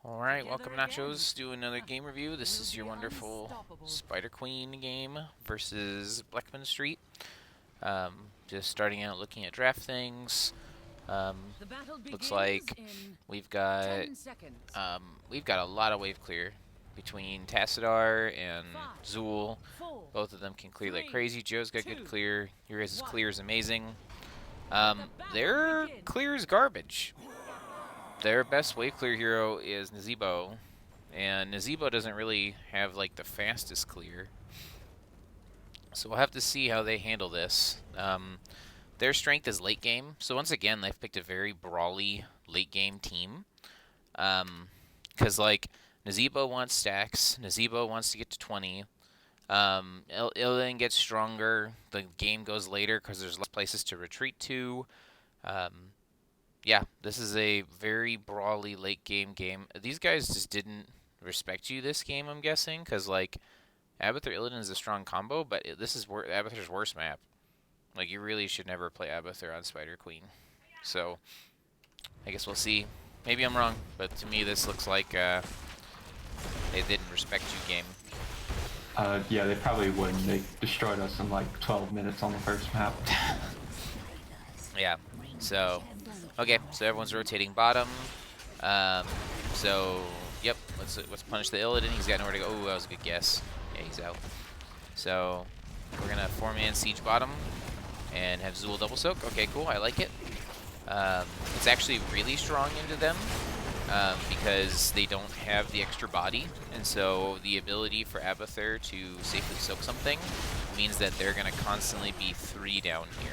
Alright, welcome Nachos. Do another game review. This is your wonderful Spider Queen game versus Blechman Street. Just starting out looking at draft things. Looks like we've got we've got a lot of wave clear between Tassadar and Zool. Both of them can clear like crazy. Joe's got good clear. Your guys' clear is amazing. Their clear is garbage. Their best wave clear hero is Nazebo, and Nazebo doesn't really have like the fastest clear. So we'll have to see how they handle this. Their strength is late game, so once again they've picked a very brawly late game team. Because like Nazebo wants stacks, Nazebo wants to get to 20. Illidan gets stronger. The game goes later because there's less places to retreat to. Yeah, this is a very brawly late game game. These guys just didn't respect you this game, I'm guessing, because like Abathur Illidan is a strong combo, but this is Abathur's worst map. Like you really should never play Abathur on Spider Queen. So I guess we'll see. Maybe I'm wrong, but to me this looks like they didn't respect you game. Yeah, they probably wouldn't. They destroyed us in like 12 minutes on the first map. Yeah. So, okay. So everyone's rotating bottom. So, yep. Let's punish the Illidan. He's got nowhere to go. Oh, that was a good guess. Yeah, he's out. So we're gonna 4-man siege bottom and have Zool double soak. Okay, cool. I like it. It's actually really strong into them. Because they don't have the extra body, and so the ability for Abathur to safely soak something means that they're going to constantly be 3 down here,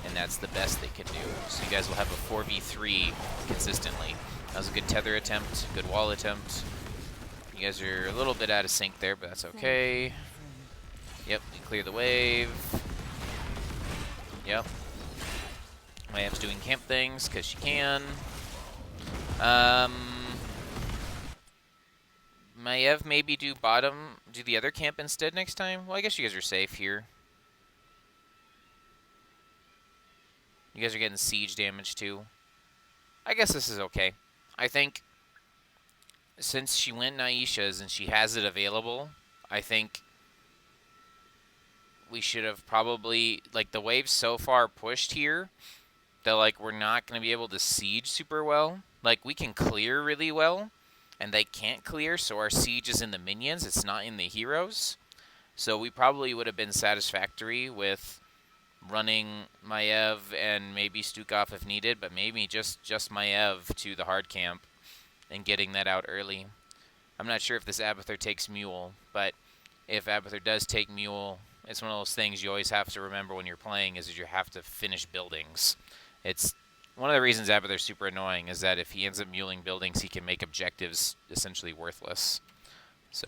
and that's the best they can do. So you guys will have a 4v3 consistently. That was a good tether attempt, good wall attempt. You guys are a little bit out of sync there, but that's okay. Yep, we clear the wave. Yep. Mayev's doing camp things because she can. Maiev maybe do the other camp instead next time? Well, I guess you guys are safe here. You guys are getting siege damage too. I guess this is okay. I think since she went Naisha's and she has it available, I think we should have probably, like, the wave's so far pushed here that, like, we're not going to be able to siege super well. Like, we can clear really well, and they can't clear, so our siege is in the minions. It's not in the heroes. So we probably would have been satisfactory with running Maiev and maybe Stukov if needed, but maybe just Maiev to the hard camp and getting that out early. I'm not sure if this Abathur takes Mule, but if Abathur does take Mule, it's one of those things you always have to remember when you're playing is that you have to finish buildings. It's one of the reasons Abathur's super annoying is that if he ends up muling buildings, he can make objectives essentially worthless. So,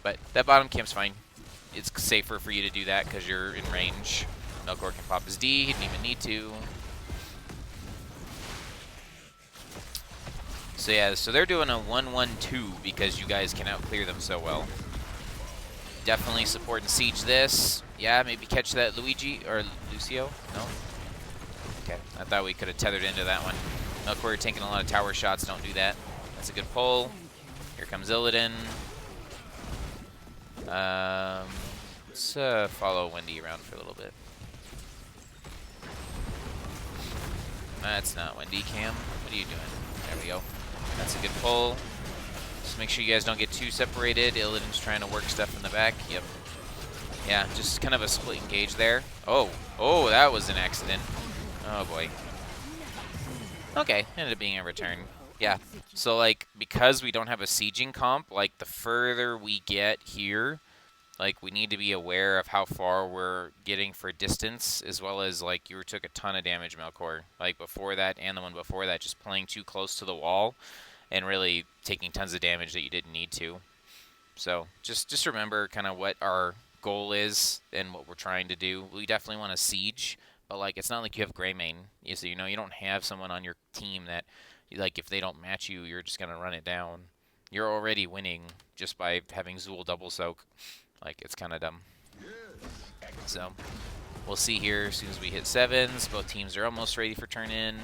but that bottom camp's fine. It's safer for you to do that because you're in range. Melkor can pop his D. He didn't even need to. So yeah, so they're doing a 1-1-2 because you guys can outclear them so well. Definitely support and siege this. Yeah, maybe catch that Luigi or Lucio. No. Okay, I thought we could have tethered into that one. Melkor, you're taking a lot of tower shots. Don't do that. That's a good pull. Here comes Illidan. Let's follow Wendy around for a little bit. That's not Wendy, Cam. What are you doing? There we go. That's a good pull. Just make sure you guys don't get too separated. Illidan's trying to work stuff in the back. Yep. Yeah, just kind of a split engage there. Oh, that was an accident. Oh boy. Okay, ended up being a return. Yeah, so like, because we don't have a sieging comp, like the further we get here, like we need to be aware of how far we're getting for distance, as well as like you took a ton of damage, Melkor. Like before that and the one before that, just playing too close to the wall and really taking tons of damage that you didn't need to. So just remember kind of what our goal is and what we're trying to do. We definitely want to siege, but like it's not like you have Greymane. So you know you don't have someone on your team that like if they don't match you, you're just gonna run it down. You're already winning just by having Zool double soak. Like it's kind of dumb. So we'll see here as soon as we hit 7s. Both teams are almost ready for turn in.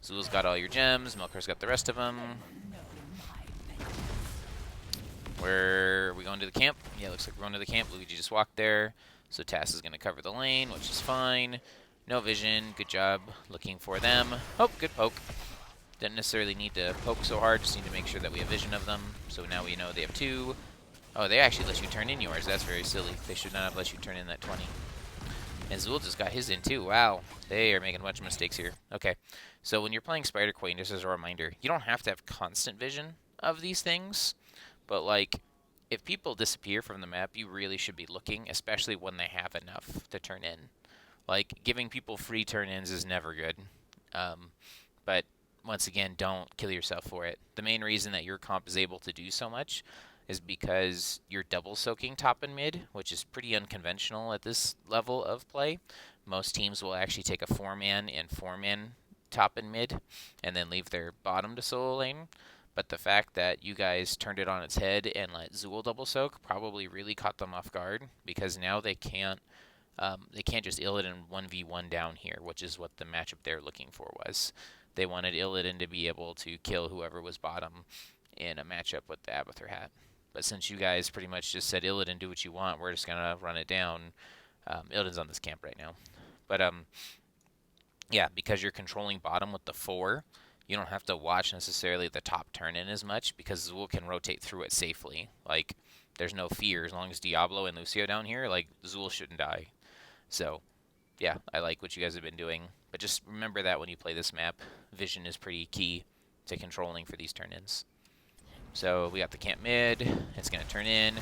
Zool's got all your gems. Melkor's got the rest of them. Where are we going to the camp? Yeah, looks like we're going to the camp. Luigi just walked there. So Tass is going to cover the lane, which is fine. No vision. Good job looking for them. Oh, good poke. Didn't necessarily need to poke so hard. Just need to make sure that we have vision of them. So now we know they have 2. Oh, they actually let you turn in yours. That's very silly. They should not have let you turn in that 20. And Zool just got his in too. Wow. They are making a bunch of mistakes here. Okay. So when you're playing Spider Queen, just as a reminder, you don't have to have constant vision of these things. But, like, if people disappear from the map, you really should be looking, especially when they have enough to turn in. Like, giving people free turn-ins is never good. But, once again, don't kill yourself for it. The main reason that your comp is able to do so much is because you're double soaking top and mid, which is pretty unconventional at this level of play. Most teams will actually take a 4-man and 4-man top and mid, and then leave their bottom to solo lane. But the fact that you guys turned it on its head and let Zool double soak probably really caught them off guard, because now they can't just Illidan 1v1 down here, which is what the matchup they're looking for was. They wanted Illidan to be able to kill whoever was bottom in a matchup with the Abathur hat. But since you guys pretty much just said Illidan, do what you want, we're just gonna run it down. Illidan's on this camp right now. But yeah, because you're controlling bottom with the 4, you don't have to watch necessarily the top turn in as much, because Zool can rotate through it safely. Like, there's no fear. As long as Diablo and Lucio down here, like, Zool shouldn't die. So, yeah, I like what you guys have been doing. But just remember that when you play this map, vision is pretty key to controlling for these turn-ins. So, we got the camp mid. It's going to turn in.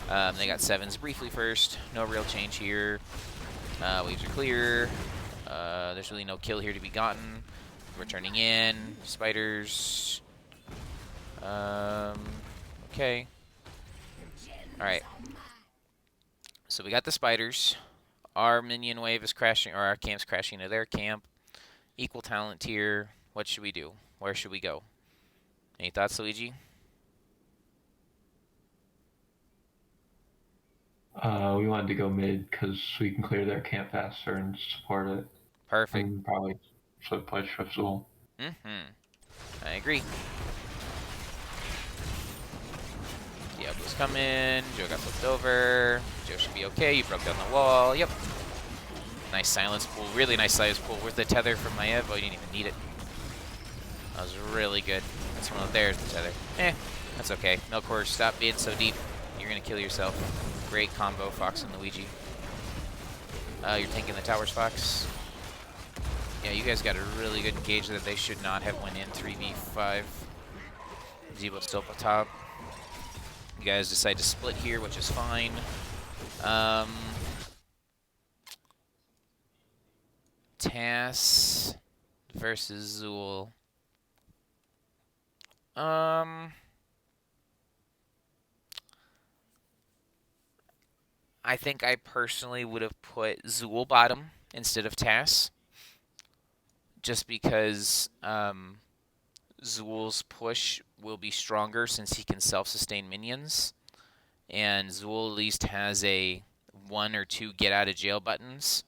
They got 7s briefly first. No real change here. Waves are clear. There's really no kill here to be gotten. We're turning in. Spiders. Okay. Alright. So we got the spiders. Our minion wave is crashing, or our camp's crashing into their camp. Equal talent tier. What should we do? Where should we go? Any thoughts, Luigi? We wanted to go mid because we can clear their camp faster and support it. Perfect. And probably flip push with Zool. I agree. Diablo's coming. Joe got flipped over. Joe should be okay. You broke down the wall. Yep. Nice silence pool. Really nice silence pool. Where's the tether from Maev? Oh, you didn't even need it. That was really good. That's one of there's the tether. That's okay. Melkor, stop being so deep. You're going to kill yourself. Great combo, Fox and Luigi. You're taking the towers, Fox. Yeah, you guys got a really good engage that they should not have went in 3v5. Zebo's still up top. You guys decide to split here, which is fine. Tass versus Zool. I think I personally would have put Zool bottom instead of Tass, just because Zool's push will be stronger since he can self-sustain minions, and Zool at least has a 1 or 2 get out of jail buttons.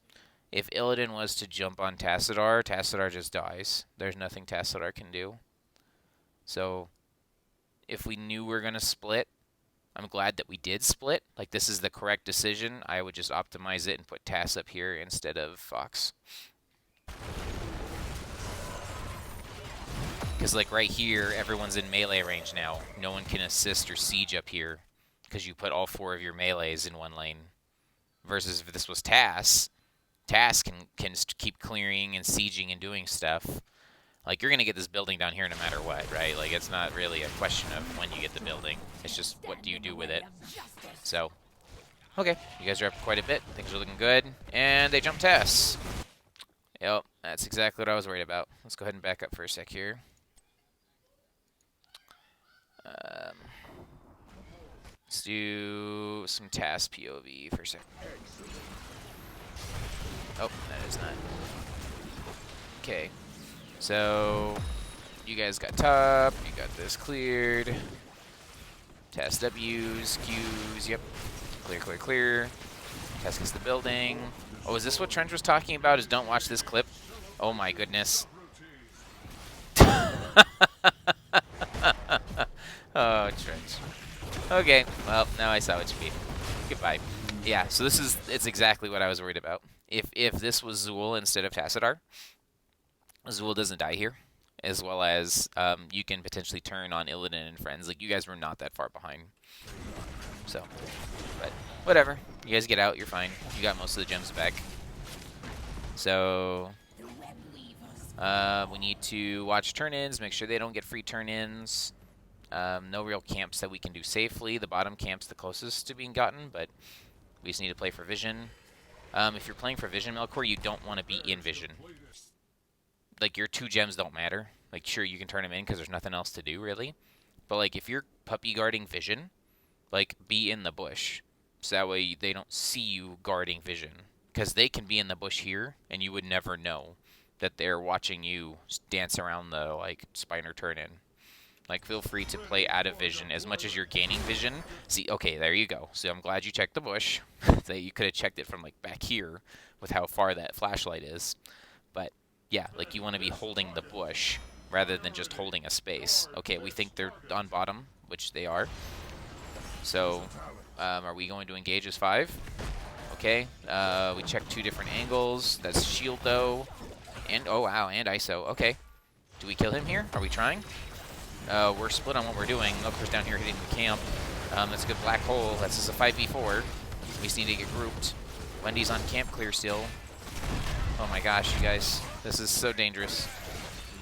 If Illidan was to jump on Tassadar, Tassadar just dies. There's nothing Tassadar can do. So if we knew we were going to split, I'm glad that we did split. Like, this is the correct decision. I would just optimize it and put Tass up here instead of Fox. Because, like, right here, everyone's in melee range now. No one can assist or siege up here because you put all 4 of your melees in one lane. Versus if this was Tass, Tass can keep clearing and sieging and doing stuff. Like, you're going to get this building down here no matter what, right? Like, it's not really a question of when you get the building. It's just what do you do with it. So, okay. You guys are up quite a bit. Things are looking good. And they jump Tass. Yep, that's exactly what I was worried about. Let's go ahead and back up for a sec here. Let's do some Tass POV for a sec. Oh, that is not. Okay. So, you guys got top, you got this cleared. Tass W's, Q's, yep. Clear, clear, clear. Tass gets the building. Oh, is this what Trench was talking about, is don't watch this clip? Oh my goodness. Oh, Trench. Okay, well, now I saw what you mean. Goodbye. Yeah, so it's exactly what I was worried about. If this was Zool instead of Tassadar, Zool doesn't die here, as well as you can potentially turn on Illidan and friends. Like, you guys were not that far behind. So, but whatever. You guys get out, you're fine. You got most of the gems back. So, we need to watch turn-ins, make sure they don't get free turn-ins. No real camps that we can do safely. The bottom camp's the closest to being gotten, but we just need to play for vision. If you're playing for vision, Melkor, you don't want to be in vision. Like, your 2 gems don't matter. Like, sure, you can turn them in because there's nothing else to do, really. But, like, if you're puppy guarding vision, like, be in the bush. So that way they don't see you guarding vision. Because they can be in the bush here, and you would never know that they're watching you dance around the, like, spiner turn-in. Like, feel free to play out of vision as much as you're gaining vision. See, okay, there you go. So I'm glad you checked the bush. That you could have checked it from, like, back here with how far that flashlight is. But, yeah, like, you want to be holding the bush rather than just holding a space. Okay, we think they're on bottom, which they are. So, are we going to engage as 5? Okay, we checked 2 different angles. That's shield, though. And, oh, wow, and ISO. Okay. Do we kill him here? Are we trying? We're split on what we're doing. Milker's down here hitting the camp. That's a good black hole. That's just a 5v4. We just need to get grouped. Wendy's on camp clear still. Oh my gosh, you guys. This is so dangerous.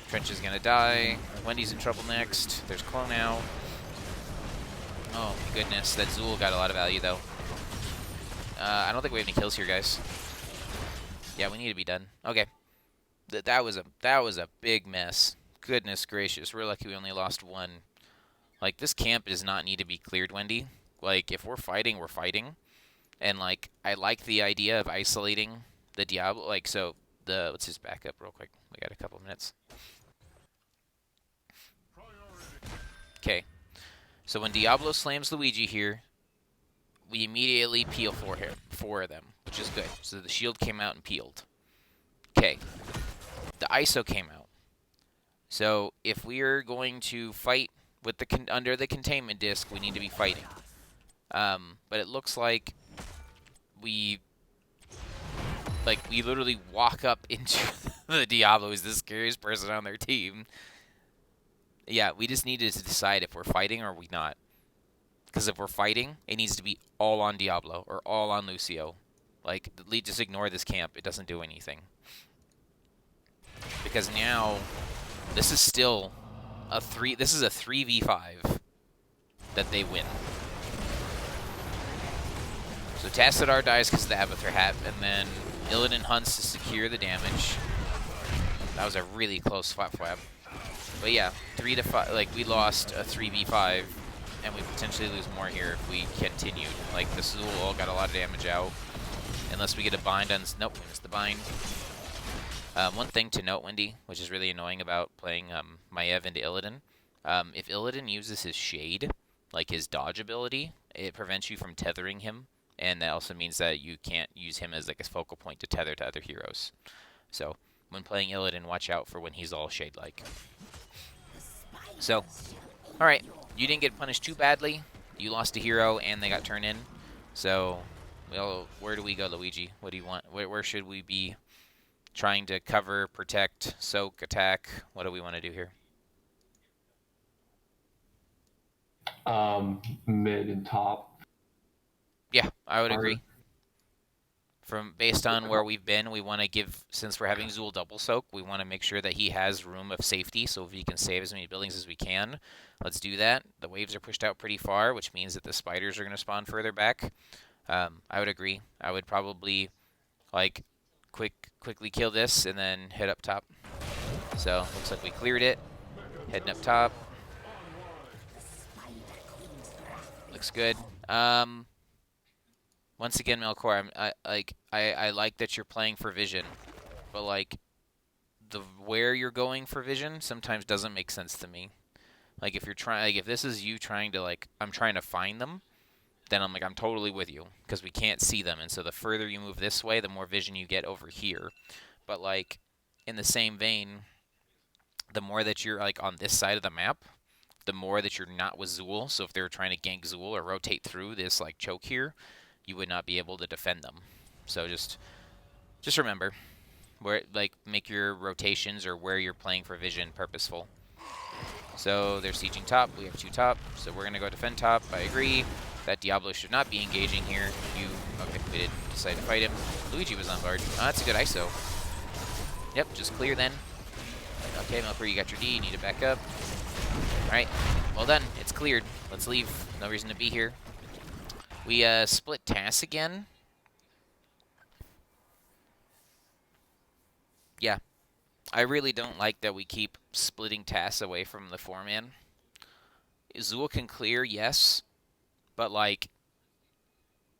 Trench is going to die. Wendy's in trouble next. There's Clone out. Oh my goodness. That Zool got a lot of value, though. I don't think we have any kills here, guys. Yeah, we need to be done. Okay. That was a big mess. Goodness gracious, we're lucky we only lost 1. Like, this camp does not need to be cleared, Wendy. Like, if we're fighting, we're fighting. And, like, I like the idea of isolating the Diablo. Like, so, let's just back up real quick. We got a couple minutes. Okay. So when Diablo slams Luigi here, we immediately peel for them, which is good. So the shield came out and peeled. Okay. The ISO came out. So if we are going to fight with under the containment disc, we need to be fighting. But it looks like we literally walk up into the Diablo, who's the scariest person on their team. Yeah, we just needed to decide if we're fighting or we not. Because if we're fighting, it needs to be all on Diablo or all on Lucio. Like, just ignore this camp. It doesn't do anything. Because now, this is still this is a 3v5 that they win. So Tassadar dies because of the Abathur hat, and then Illidan hunts to secure the damage. That was a really close flap. But yeah, 3 to 5. Like, we lost a 3v5, and we potentially lose more here if we continued. Like, this Zool got a lot of damage out, unless we get a bind on. Nope, we missed the bind. One thing to note, Wendy, which is really annoying about playing Maiev into Illidan, if Illidan uses his Shade, like his dodge ability, it prevents you from tethering him, and that also means that you can't use him as like a focal point to tether to other heroes. So when playing Illidan, watch out for when he's all Shade-like. So, alright, you didn't get punished too badly. You lost a hero, and they got turned in. So, well, where do we go, Luigi? What do you want? Where should we be trying to cover, protect, soak, attack? What do we want to do here? Mid and top. Yeah, I would agree. Based on where we've been, we want to give, since we're having Zool double soak, we want to make sure that he has room of safety, so if he can save as many buildings as we can, let's do that. The waves are pushed out pretty far, which means that the spiders are going to spawn further back. I would agree. I would probably, like, quickly kill this and then head up top. So, looks like we cleared it. Heading up top. Looks good. Once again, Melkor, I like that you're playing for vision, but like where you're going for vision sometimes doesn't make sense to me. Like if you're trying, like if this is you trying to I'm trying to find them, then I'm totally with you because we can't see them, and so the further you move this way, the more vision you get over here. But like in the same vein, the more that you're like on this side of the map, the more that you're not with Zool. So if they were trying to gank Zool or rotate through this like choke here, you would not be able to defend them. So just remember where like make your rotations or where you're playing for vision purposeful. So they're sieging top. We have 2 top. So we're gonna go defend top. I agree. That Diablo should not be engaging here. You okay? We did decide to fight him. Luigi was on guard. Oh, that's a good ISO. Yep, just clear then. Okay, Melkor, you got your D. You need to back up. All right, well done. It's cleared. Let's leave. No reason to be here. We split tasks again. Yeah, I really don't like that we keep splitting tasks away from the 4-man. Zool can clear, yes, but like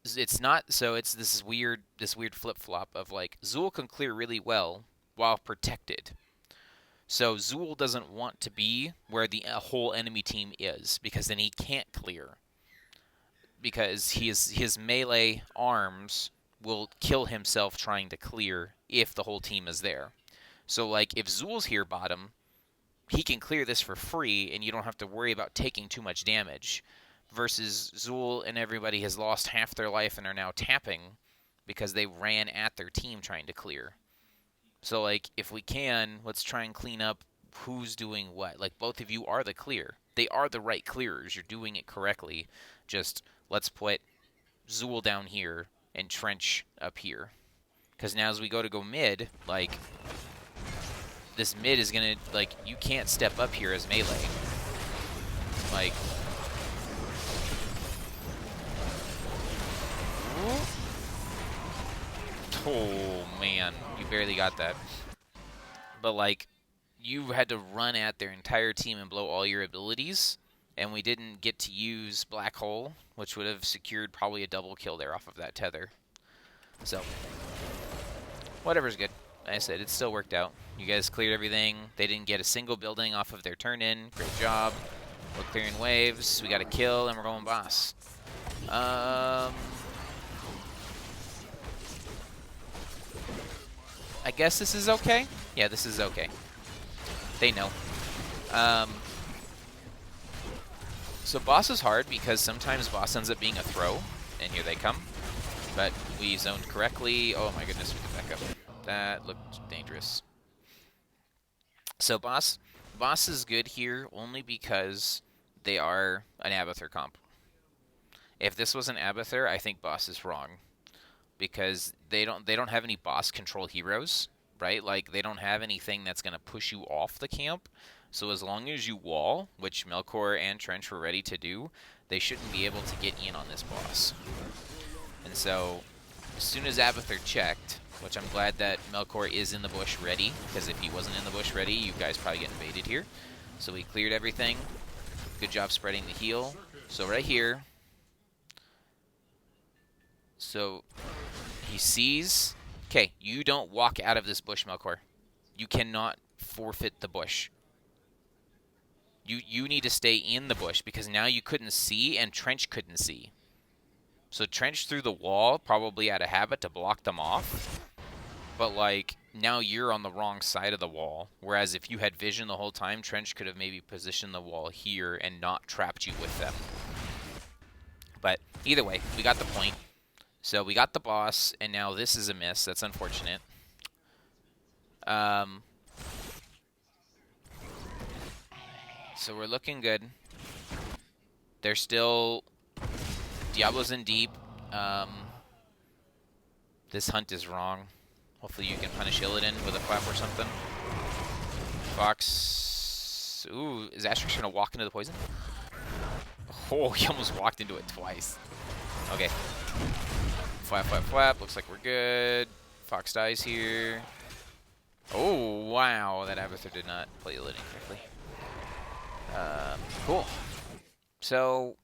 it's not. So it's this weird flip flop of like Zool can clear really well while protected. So Zool doesn't want to be where the whole enemy team is because then he can't clear because his melee arms will kill himself trying to clear if the whole team is there. So like if Zool's here bottom, he can clear this for free and you don't have to worry about taking too much damage. Versus Zool and everybody has lost half their life and are now tapping because they ran at their team trying to clear. So like if we can, let's try and clean up who's doing what. Like both of you are the clear. They are the right clearers. You're doing it correctly. Just let's put Zool down here and Trench up here. Because now as we go mid, like this mid is gonna like you can't step up here as melee. Like oh man, you barely got that. But like you had to run at their entire team and blow all your abilities, and we didn't get to use Black Hole, which would have secured probably a double kill there off of that tether. So whatever's good. Like I said, it still worked out. You guys cleared everything. They didn't get a single building off of their turn-in. Great job. We're clearing waves. We got a kill, and we're going boss. I guess this is okay. Yeah, this is okay. They know. So boss is hard because sometimes boss ends up being a throw, and here they come. But we zoned correctly. Oh my goodness, we can back up. That looked dangerous. So boss is good here only because they are an Abathur comp. If this was an Abathur, I think boss is wrong because they don't have any boss control heroes, right? Like they don't have anything that's going to push you off the camp. So as long as you wall, which Melkor and Trench were ready to do, they shouldn't be able to get in on this boss. And so as soon as Abathur checked, which I'm glad that Melkor is in the bush ready, because if he wasn't in the bush ready, you guys probably get invaded here. So we cleared everything. Good job spreading the heal. So right here, so he sees, okay, you don't walk out of this bush, Melkor. You cannot forfeit the bush. You need to stay in the bush because now you couldn't see and Trench couldn't see. So Trench threw the wall, probably out of habit to block them off. But like now you're on the wrong side of the wall. Whereas if you had vision the whole time, Trench could have maybe positioned the wall here and not trapped you with them. But either way, we got the point. So we got the boss, and now this is a miss. That's unfortunate. So we're looking good. They're still... Diablo's in deep. This hunt is wrong. Hopefully you can punish Illidan with a flap or something. Fox... Ooh, is Asterix going to walk into the poison? Oh, he almost walked into it twice. Okay. Flap, flap, flap. Looks like we're good. Fox dies here. Oh, wow. That Abathur did not play Illidan correctly. Cool. So,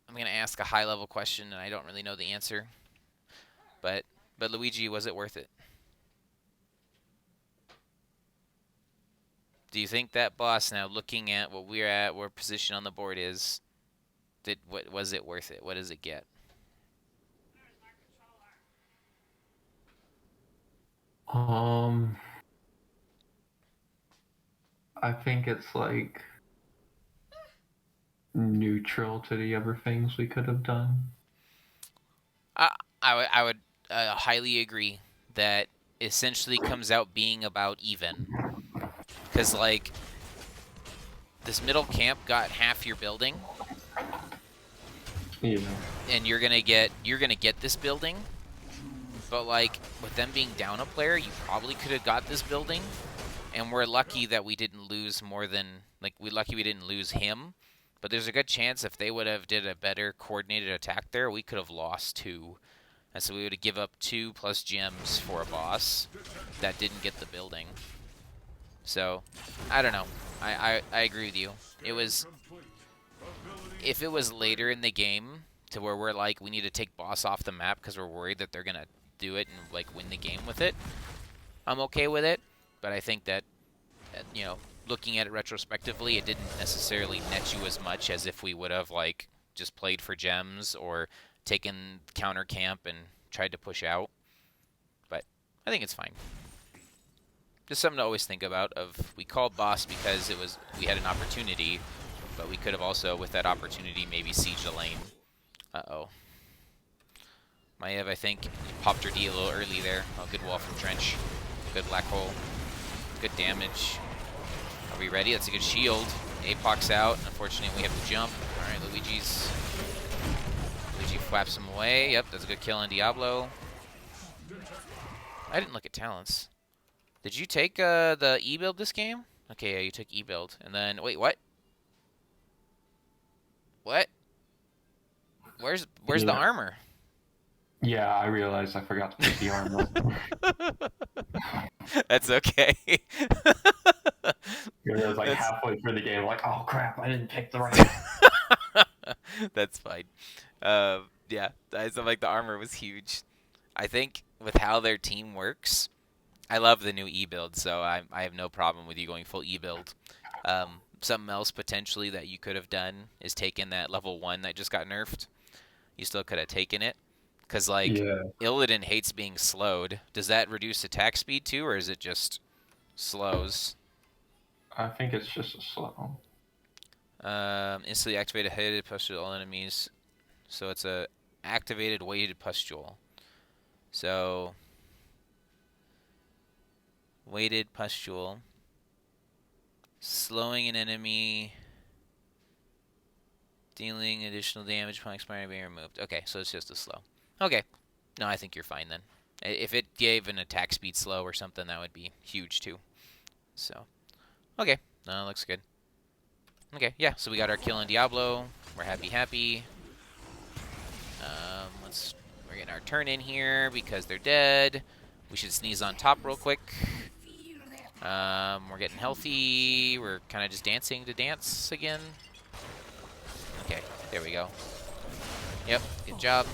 I'm going to ask a high-level question, and I don't really know the answer. But Luigi, was it worth it? Do you think that boss, now looking at what we're at, where position on the board is, was it worth it? What does it get? Um, I think it's like neutral to the other things we could have done. I I would highly agree that essentially comes out being about even. Because, like, this middle camp got half your building, Yeah. and you're gonna get this building, but like with them being down a player, you probably could have got this building. And we're lucky that we didn't lose more than we didn't lose him. But there's a good chance if they would have did a better coordinated attack there, we could have lost two. And so we would have give up 2+ gems for a boss that didn't get the building. So, I don't know. I agree with you. It was if it was later in the game to where we're like we need to take boss off the map because we're worried that they're gonna do it and like win the game with it, I'm okay with it. But I think that looking at it retrospectively, it didn't necessarily net you as much as if we would have like just played for gems or taken counter camp and tried to push out. But I think it's fine. Just something to always think about. Of we called boss because we had an opportunity, but we could have also, with that opportunity, maybe sieged a lane. Uh-oh. Maiev, I think, popped her D a little early there. Oh, good wall from Trench. Good black hole. Good damage. Are we ready? That's a good shield. Apoc's out. Unfortunately, we have to jump. Alright, Luigi flaps him away. Yep, that's a good kill on Diablo. I didn't look at talents. Did you take the E-build this game? Okay, yeah, you took E-build. And then, wait, what? What? Where's the Yeah. armor? Yeah, I realized I forgot to put the armor. That's okay. It was like That's halfway through the game, like, oh crap, I didn't pick the right. that's fine. Yeah, I feel like the armor was huge. I think with how their team works, I love the new E build, so I have no problem with you going full E build. Something else potentially that you could have done is taken that level 1 that just got nerfed. You still could have taken it, because like Yeah, Illidan hates being slowed. Does that reduce attack speed too, or is it just slows? I think it's just a slow. Instantly activate a weighted pustule all enemies. So it's a activated weighted pustule. So weighted pustule, slowing an enemy, dealing additional damage upon expiring being removed. Okay, so it's just a slow. Okay, no, I think you're fine then. If it gave an attack speed slow or something, that would be huge too. So okay, no, looks good. Okay, yeah, so we got our kill on Diablo. We're happy. We're getting our turn in here because they're dead. We should sneeze on top real quick. We're getting healthy. We're kind of just dancing to dance again. Okay, there we go. Yep, good job.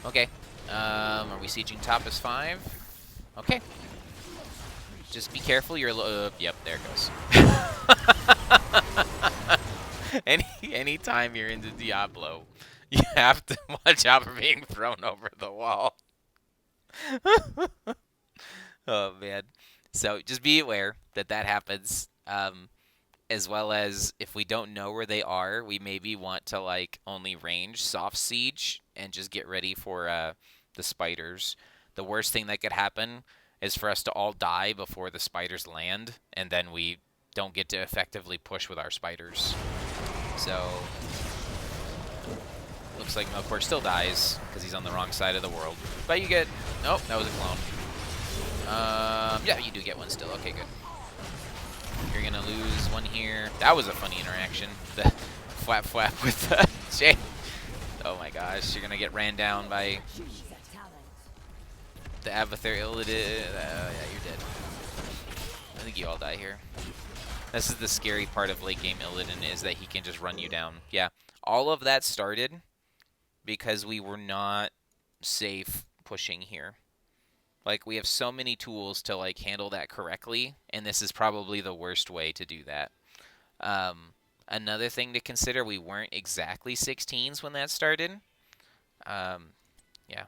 Okay. Are we sieging top as 5? Okay. Just be careful. You're yep, there it goes. Anytime you're into Diablo, you have to watch out for being thrown over the wall. Oh man. So just be aware that that happens. As well as if we don't know where they are, we maybe want to like only range soft siege and just get ready for the spiders. The worst thing that could happen is for us to all die before the spiders land, and then we don't get to effectively push with our spiders. So looks like Melkor still dies because he's on the wrong side of the world. But you get nope, that was a clone. Yeah, you do get one still. Okay, good. You're gonna lose one here. That was a funny interaction. The flap with the Jay. Oh my gosh, you're gonna get ran down by the Avatar Illidan. Yeah, you're dead. I think you all die here. This is the scary part of late game Illidan, is that he can just run you down. Yeah, all of that started because we were not safe pushing here. Like, we have so many tools to, like, handle that correctly, and this is probably the worst way to do that. Another thing to consider, we weren't exactly 16s when that started. Yeah,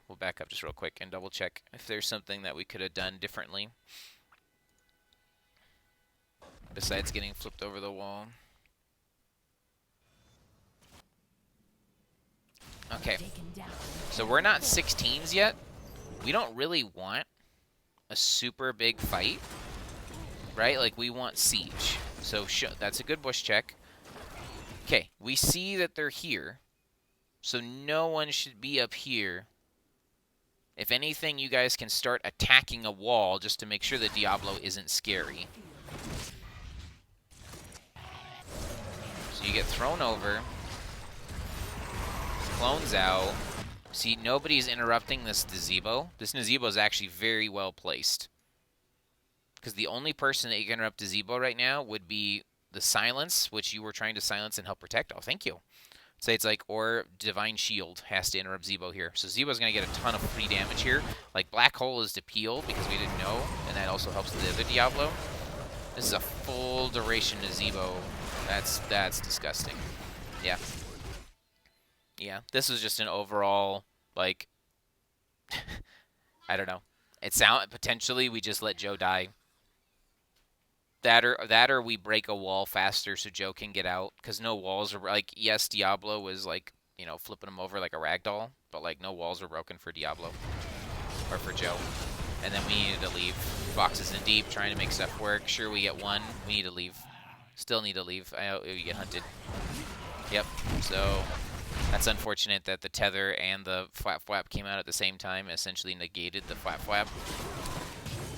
we'll back up just real quick and double check if there's something that we could have done differently. besides getting flipped over the wall. Okay. So we're not 16s yet. We don't really want a super big fight, right? Like, we want siege. So that's a good bush check. Okay, we see that they're here. So no one should be up here. If anything, you guys can start attacking a wall just to make sure that Diablo isn't scary. So you get thrown over. Clones out. See, nobody's interrupting this gazebo. This gazebo is actually very well placed. Because the only person that you can interrupt gazebo right now would be the silence, which you were trying to silence and help protect. Oh, thank you. Say it's like, or Divine Shield has to interrupt Zebo here. So Zebo's going to get a ton of free damage here. Like, Black Hole is to peel because we didn't know, and that also helps the other Diablo. This is a full duration to Zebo. That's disgusting. Yeah. Yeah, this is just an overall, like, I don't know. Potentially we just let Joe die. That or we break a wall faster so Joe can get out, because no walls are, like, yes, Diablo was, like, you know, flipping him over like a ragdoll, but, like, no walls were broken for Diablo or for Joe. And then we needed to leave. Foxes in deep, trying to make stuff work. Sure, we get one. We need to leave. Still need to leave. We get hunted. Yep. So that's unfortunate that the tether and the flap came out at the same time, essentially negated the flap.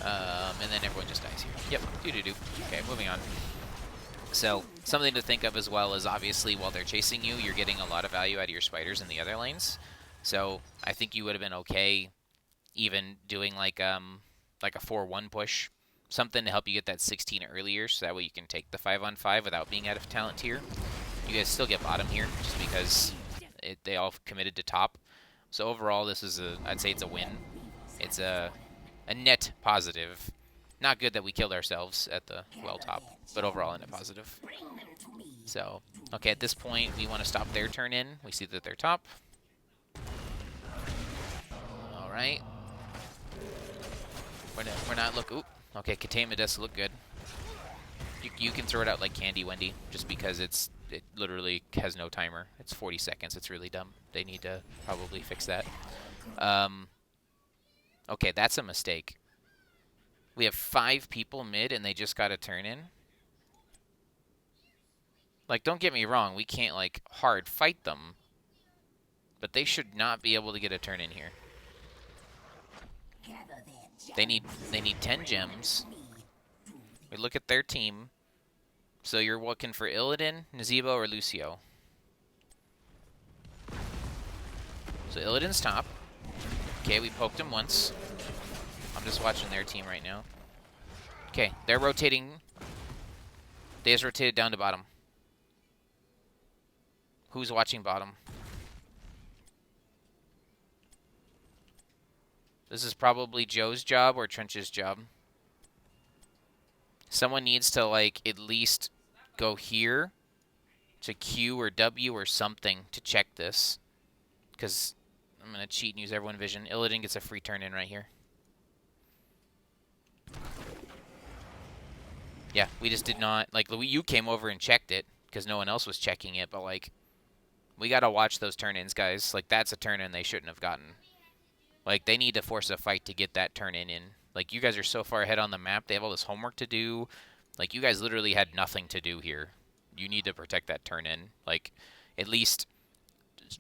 And then everyone just dies here. Yep, doo-doo-doo. Okay, moving on. So, something to think of as well is, obviously, while they're chasing you, you're getting a lot of value out of your spiders in the other lanes. So, I think you would have been okay even doing like a 4-1 push. Something to help you get that 16 earlier, so that way you can take the 5-on-5 without being out of talent tier. You guys still get bottom here, just because they all committed to top. So, overall, this is I'd say it's a win. It's a net positive. Not good that we killed ourselves at the well top, but overall a net positive. So, okay, at this point, we want to stop their turn in. We see that they're top. All right. We're not look. Oop. Okay, containment does look good. You can throw it out like candy, Wendy, just because it literally has no timer. It's 40 seconds. It's really dumb. They need to probably fix that. Okay, that's a mistake. We have 5 people mid, and they just got a turn in. Like, don't get me wrong. We can't, like, hard fight them. But they should not be able to get a turn in here. They need 10 gems. We look at their team. So you're looking for Illidan, Nazebo, or Lucio. So Illidan's top. Okay, we poked him once. I'm just watching their team right now. Okay, they're rotating. They just rotated down to bottom. Who's watching bottom? This is probably Joe's job or Trench's job. Someone needs to, like, at least go here to Q or W or something to check this. Because I'm going to cheat and use everyone vision. Illidan gets a free turn in right here. Yeah, we just did not, like, you came over and checked it because no one else was checking it, but, like, we got to watch those turn-ins, guys. Like, that's a turn-in they shouldn't have gotten. Like, they need to force a fight to get that turn-in in. Like, you guys are so far ahead on the map. They have all this homework to do. Like, you guys literally had nothing to do here. You need to protect that turn-in. Like, at least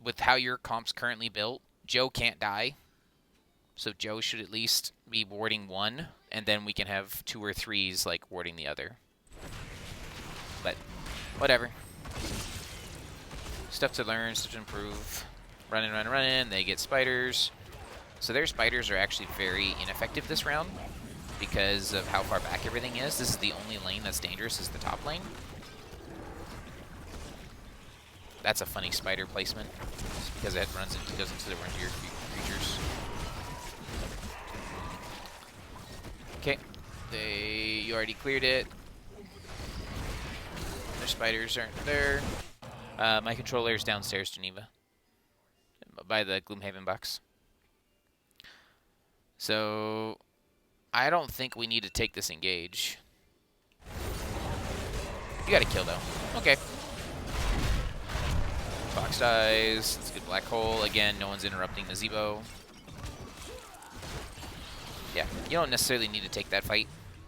with how your comp's currently built, Joe can't die. So Joe should at least be warding one, and then we can have 2 or 3s, like, warding the other. But, whatever. Stuff to learn, stuff to improve. Running. They get spiders. So their spiders are actually very ineffective this round because of how far back everything is. This is the only lane that's dangerous, is the top lane. That's a funny spider placement, just because it goes into your creatures. Okay, you already cleared it. Their spiders aren't there. My controller is downstairs, Geneva, by the Gloomhaven box. So I don't think we need to take this engage. You got a kill, though. Okay. Fox dies. It's a good black hole. Again, no one's interrupting the Zebo. Yeah, you don't necessarily need to take that fight.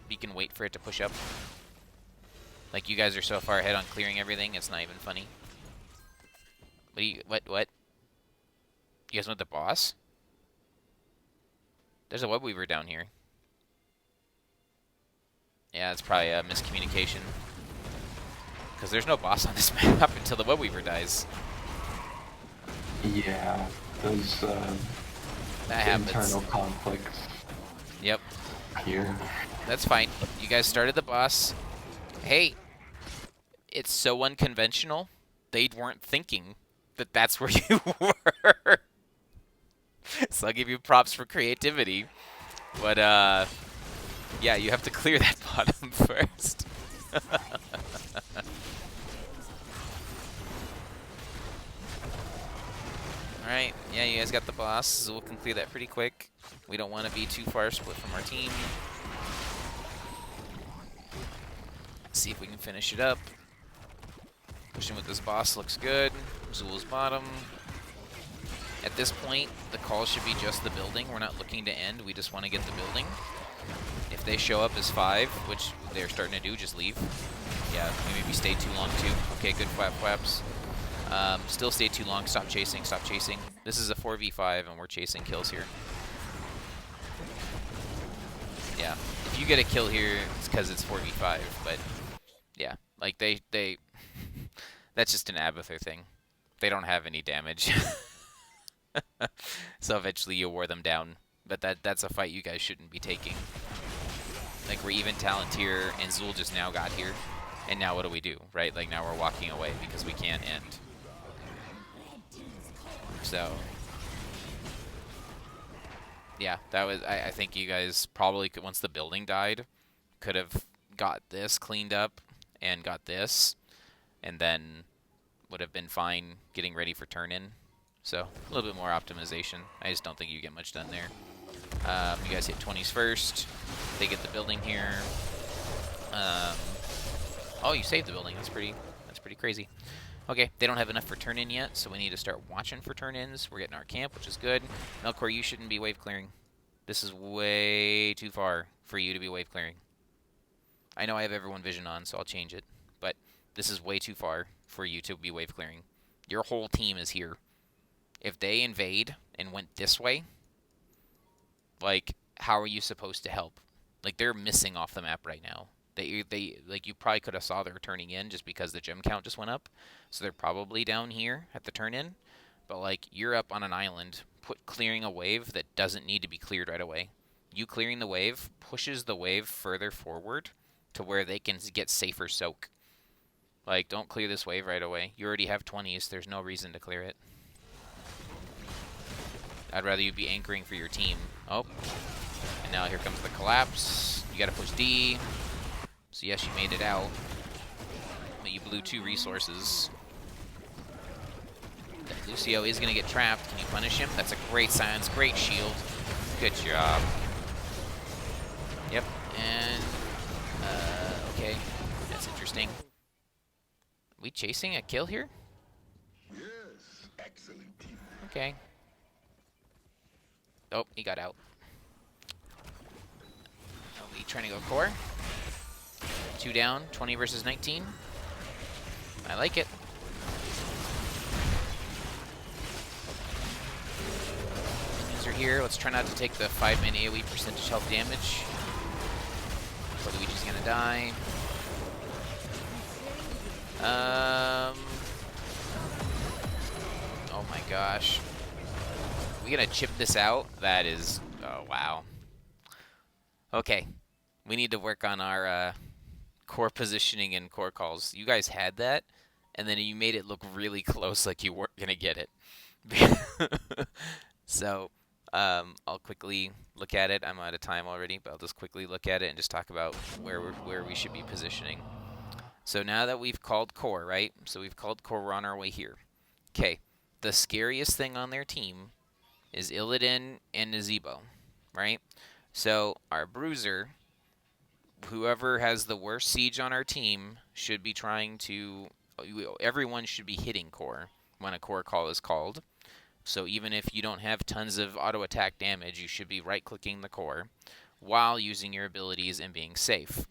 You can wait for it to push up. Like, you guys are so far ahead on clearing everything, it's not even funny. What? You guys want the boss? There's a web weaver down here. Yeah, it's probably a miscommunication. Because there's no boss on this map until the web weaver dies. Yeah, those That happens. internal conflicts. Yep. Here. That's fine. You guys started the boss. Hey, it's so unconventional. They weren't thinking that that's where you were. So I'll give you props for creativity. But, yeah, you have to clear that bottom first. Alright, yeah, you guys got the boss, so we can clear that pretty quick. We don't want to be too far split from our team. Let's see if we can finish it up. Pushing with this boss looks good. Zul's bottom. At this point, the call should be just the building. We're not looking to end, we just want to get the building. If they show up as 5, which they're starting to do, just leave. Yeah, maybe stay too long too. Okay, good flaps. Still stay too long, stop chasing. This is a 4v5 and we're chasing kills here. Yeah, if you get a kill here, it's because it's 4v5, but yeah, like they that's just an Abathur thing. They don't have any damage. So eventually you wore them down, but that's a fight you guys shouldn't be taking. Like, we're even talent here, and Zul just now got here, and now what do, right? Like, now we're walking away because we can't end. So, yeah, that was, I think you guys probably could, once the building died, could have got this cleaned up and got this, and then would have been fine getting ready for turn-in. So, a little bit more optimization. I just don't think you get much done there. You guys hit 20s first. They get the building here. Oh, you saved the building. That's pretty crazy. Okay, they don't have enough for turn-in yet, so we need to start watching for turn-ins. We're getting our camp, which is good. Melkor, you shouldn't be wave clearing. This is way too far for you to be wave clearing. I know I have everyone vision on, so I'll change it. But this is way too far for you to be wave clearing. Your whole team is here. If they invade and went this way, like, how are you supposed to help? Like, they're missing off the map right now. They like, you probably could have saw they're turning in just because the gem count just went up. So they're probably down here at the turn in. But, like, you're up on an island, clearing a wave that doesn't need to be cleared right away. You clearing the wave pushes the wave further forward to where they can get safer soak. Like, don't clear this wave right away. You already have 20s. There's no reason to clear it. I'd rather you be anchoring for your team. Oh, and now here comes the collapse. You gotta push D. So yes, you made it out, but you blew 2 resources. Lucio is gonna get trapped. Can you punish him? That's a great silence, great shield. Good job. Yep, and, okay, that's interesting. We chasing a kill here? Yes, excellent team. Okay. Oh, he got out. Are we trying to go core? 2 down, 20 versus 19. I like it. Minions are here. Let's try not to take the 5-man AoE percentage health damage. Or Luigi's gonna die. Oh my gosh. We gonna chip this out? That is, oh wow. Okay, we need to work on our core positioning and core calls. You guys had that, and then you made it look really close, like you weren't gonna get it. So, I'll quickly look at it. I'm out of time already, but I'll just quickly look at it and just talk about where we should be positioning. So now that we've called core, right? So we've called core, we're on our way here. Okay, the scariest thing on their team is Illidan and Nazebo, right? So our bruiser whoever has the worst siege on our team should be trying to. Everyone should be hitting core when a core call is called. So even if you don't have tons of auto attack damage, you should be right clicking the core while using your abilities and being safe.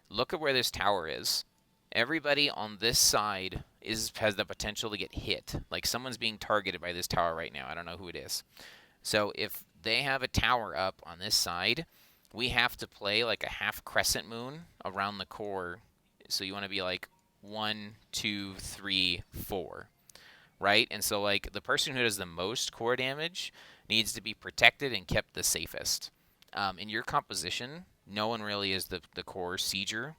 Look at where this tower is. Everybody on this side has the potential to get hit. Like someone's being targeted by this tower right now. I don't know who it is. So if they have a tower up on this side, we have to play like a half crescent moon around the core. So you want to be like 1, 2, 3, 4, right? And so like the person who does the most core damage needs to be protected and kept the safest. In your composition, no one really is the core sieger.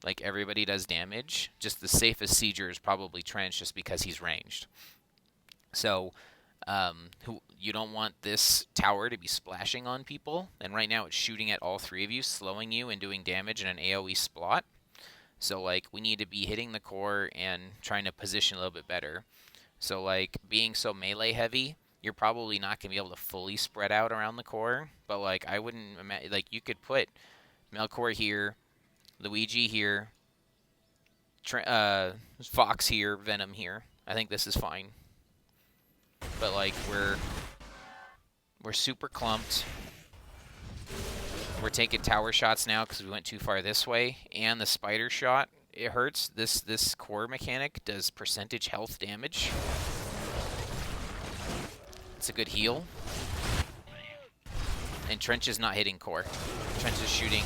Like everybody does damage. Just the safest sieger is probably Trench, just because he's ranged. So you don't want this tower to be splashing on people. And right now it's shooting at all three of you, slowing you and doing damage in an AoE splot. So like we need to be hitting the core and trying to position a little bit better. So like being so melee heavy, you're probably not going to be able to fully spread out around the core. But like I wouldn't imagine, like you could put Melkor here, Luigi here, Fox here, Venom here. I think this is fine. But like we're super clumped. We're taking tower shots now because we went too far this way, and the spider shot, it hurts. This core mechanic does percentage health damage. It's a good heal. And Trench is not hitting core. Trench is shooting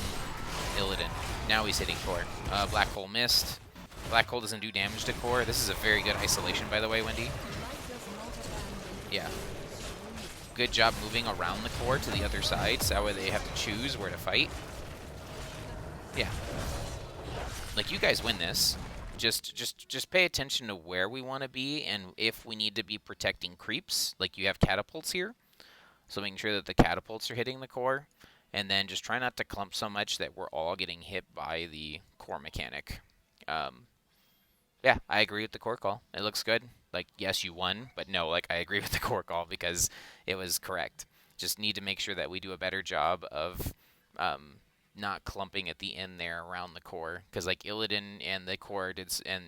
Illidan. Now he's hitting core. Black hole missed. Black hole doesn't do damage to core. This is a very good isolation, by the way, Wendy. Yeah. Good job moving around the core to the other side, so that way they have to choose where to fight. Yeah. Like, you guys win this. Just pay attention to where we want to be, and if we need to be protecting creeps, like you have catapults here, so making sure that the catapults are hitting the core, and then just try not to clump so much that we're all getting hit by the core mechanic. Yeah, I agree with the core call. It looks good. Like, yes, you won, but no, like, I agree with the core call because it was correct. Just need to make sure that we do a better job of not clumping at the end there around the core, because like Illidan and the core did, and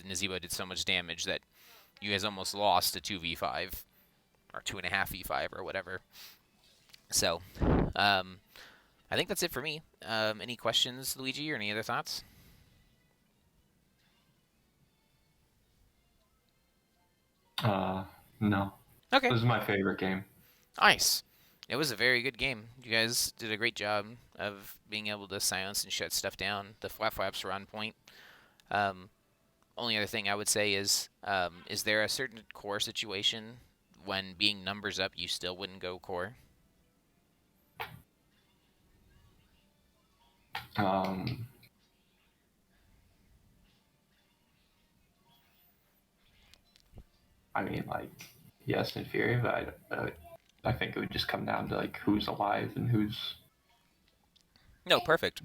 Nazeebo did so much damage that you guys almost lost a 2v5 or 2.5v5 or whatever. So, I think that's it for me. Any questions, Luigi, or any other thoughts? No. Okay. This is my favorite game. Nice. It was a very good game. You guys did a great job of being able to silence and shut stuff down. The flap flaps were on point. Only other thing I would say is there a certain core situation when being numbers up you still wouldn't go core? I mean, like, yes, in theory, but I think it would just come down to like who's alive and who's. No, perfect.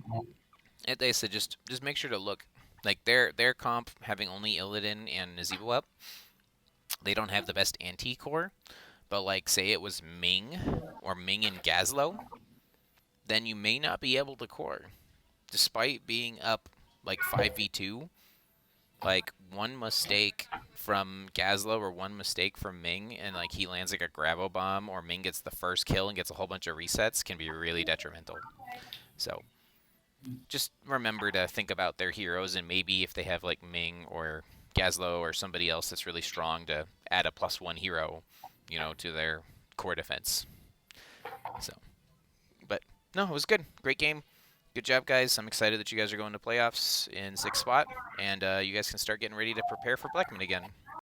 They said just make sure to look. Like their comp having only Illidan and Nazeebo up, they don't have the best anti-core. But like say it was Ming or Ming and Gazlo, then you may not be able to core. Despite being up like 5v2, like one mistake from Gazlo or one mistake from Ming and like he lands like a Gravo Bomb or Ming gets the first kill and gets a whole bunch of resets can be really detrimental. So just remember to think about their heroes, and maybe if they have like Ming or Gazlo or somebody else that's really strong, to add a +1 hero, you know, to their core defense. So, but no, it was good. Great game. Good job, guys. I'm excited that you guys are going to playoffs in 6th spot, and you guys can start getting ready to prepare for Blechman again.